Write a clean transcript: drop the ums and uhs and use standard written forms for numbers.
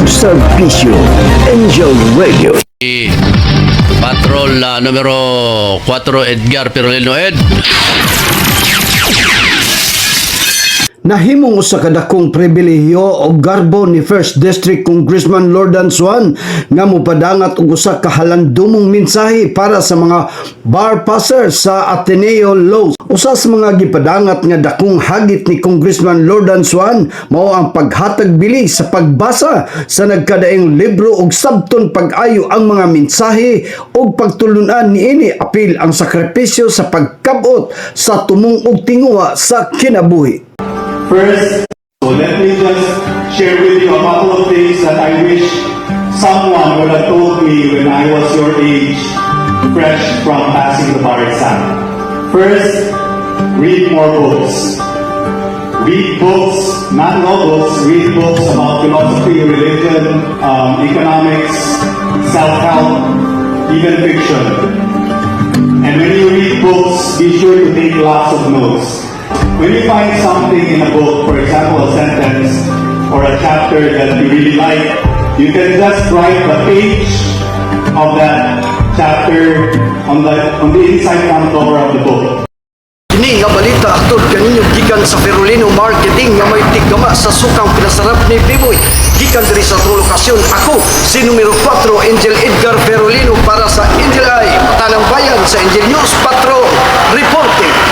ug serbisyo. Angel Radio. Patrol numero 4 Edgar Perolino Ed. Nahimong usa ka dakong pribilehiyo o garbo ni 1st District Congressman Lordan Suan nga mopadangat og usa ka halandumong mensahe para sa mga bar passer sa Ateneo Law. Usa sa mga gipadangat nga dakong hagit ni Congressman Lordan Suan mao ang paghatag bili sa pagbasa sa nagkadaing libro og sabton pag-ayo ang mga mensahe ug pagtulunan niini apil ang sakripisyo sa pagkabot sa tumong ug tinguha sa kinabuhi. First, so let me just share with you a couple of things that I wish someone would have told me when I was your age, fresh from passing the bar exam. First, read more books. Read books, not novels, read books about philosophy, religion, economics, self-help, even fiction. And when you read books, be sure to take lots of notes. When you find something in a book, for example, a sentence or a chapter that you really like, you can just write the page of that chapter on the inside front cover of the book. Kini nga balita atod kaninyo gikan sa Perolino Marketing nga may tigama sa sukang pinasarap ni Biboy. Gikan diri sa lokasyon, ako si numero 4 Angel Edgar Perolino para sa Angel Eye, Patanang Bayan sa Angel News Patrol. Reporting.